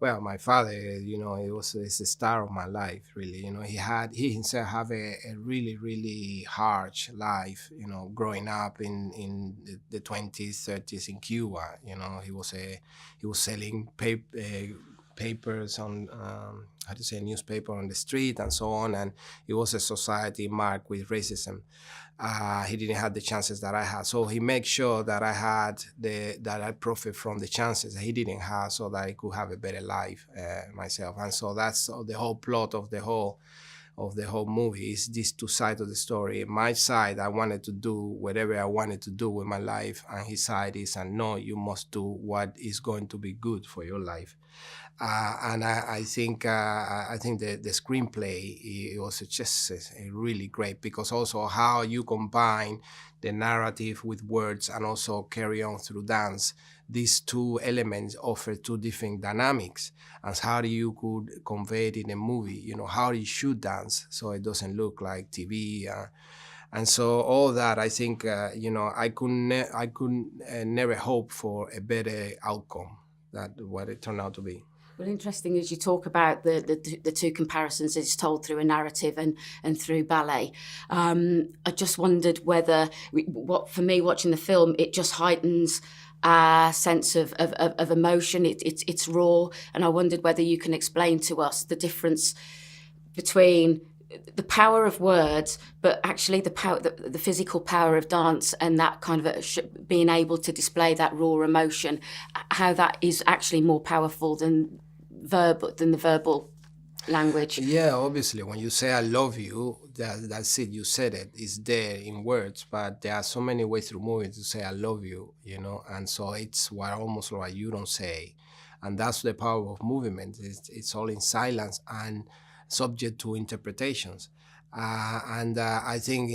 Well, my father, is the star of my life, really. He himself have a really, really harsh life, growing up in the 20s, 30s in Cuba. He was selling papers on, how to say, newspaper on the street and so on. And it was a society marked with racism. He didn't have the chances that I had, so he made sure that I profit from the chances that he didn't have, so that I could have a better life myself. And so that's the whole plot of the whole movie, is these two sides of the story. My side, I wanted to do whatever I wanted to do with my life, and his side is, and no, you must do what is going to be good for your life. And I think the screenplay, it was just really great, because also how you combine the narrative with words and also carry on through dance. These two elements offer two different dynamics, and how do you could convey it in a movie? How you should dance so it doesn't look like TV. And so all that, I think, I could never hope for a better outcome than what it turned out to be. Well, interesting as you talk about the two comparisons, it's told through a narrative and through ballet. I just wondered whether, what for me watching the film, it just heightens a sense of emotion. It's raw, and I wondered whether you can explain to us the difference between the power of words, but actually the physical power of dance, and that kind of being able to display that raw emotion, how that is actually more powerful than the verbal language. Yeah, obviously, when you say "I love you," that's it. You said it. It's there in words, but there are so many ways through movies to say "I love you," and so it's what almost like you don't say, and that's the power of movement. It's all in silence and subject to interpretations. And I think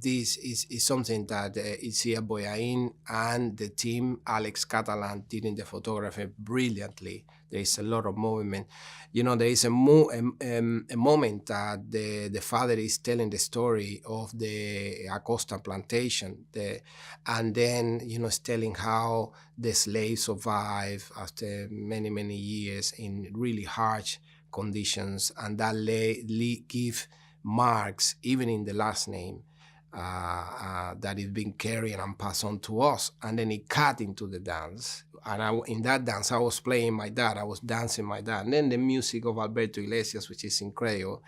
this is something that Isia Boyain and the team, Alex Catalan, did in the photography brilliantly. There is a lot of movement. There is a moment that the father is telling the story of the Acosta plantation, and then is telling how the slaves survive after many, many years in really harsh conditions, and that give marks even in the last name, that is being carried and passed on to us. And then he cut into the dance, and in that dance I was playing my dad, I was dancing my dad, and then the music of Alberto Iglesias, which is incredible.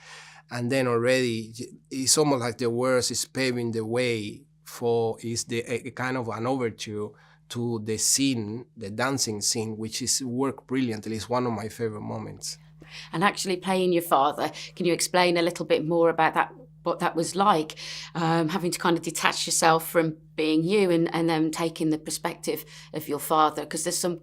And then already it's almost like the words is paving the way for, is a kind of an overture to the scene, the dancing scene, which is worked brilliantly. It's one of my favorite moments. And actually playing your father, can you explain a little bit more about that, what that was like, having to kind of detach yourself from being you and then taking the perspective of your father? Because there's some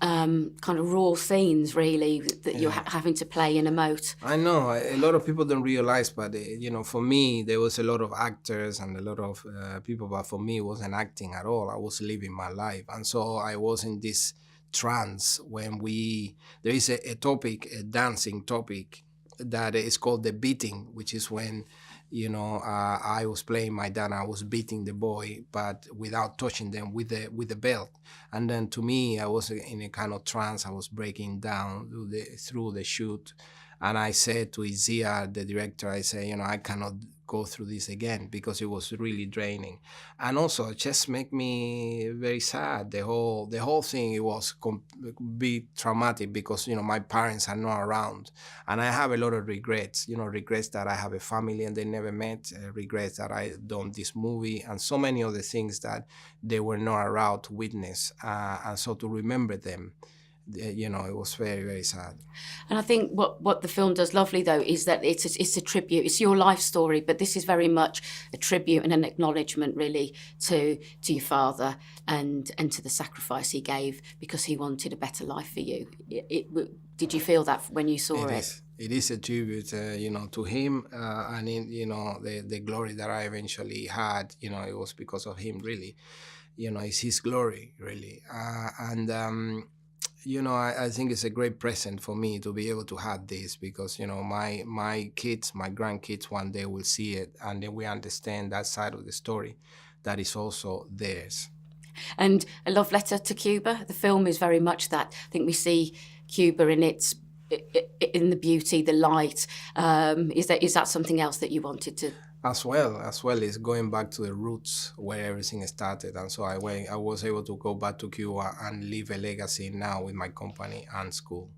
kind of raw scenes, really, that you're having to play and emote. I know a lot of people don't realize, but for me, there was a lot of actors and a lot of people, but for me, it wasn't acting at all. I was living my life, and so I was in this trance when there is a topic, a dancing topic, that is called the beating, which is when I was playing my dad, I was beating the boy, but without touching them with the belt. And then to me, I was in a kind of trance. I was breaking down through the shoot, and I said to Izia, the director, I say, I cannot go through this again, because it was really draining, and also it just make me very sad. The whole thing, it was be traumatic, because my parents are not around, and I have a lot of regrets. Regrets that I have a family and they never met. Regrets that I done this movie, and so many other things that they were not around to witness, and so to remember them, it was very, very sad. And I think what the film does lovely, though, is that it's a tribute. It's your life story, but this is very much a tribute and an acknowledgement, really, to your father and to the sacrifice he gave because he wanted a better life for you. Did you feel that when you saw it? It is a tribute, to him, and the glory that I eventually had. It was because of him, really. It's his glory, really, and. I think it's a great present for me to be able to have this, because my kids, my grandkids, one day will see it, and then we understand that side of the story that is also theirs. And A Love Letter to Cuba. The film is very much that. I think we see Cuba in the beauty, the light. Is that something else that you wanted to? As well is going back to the roots where everything started, and so I was able to go back to Cuba and leave a legacy now with my company and school.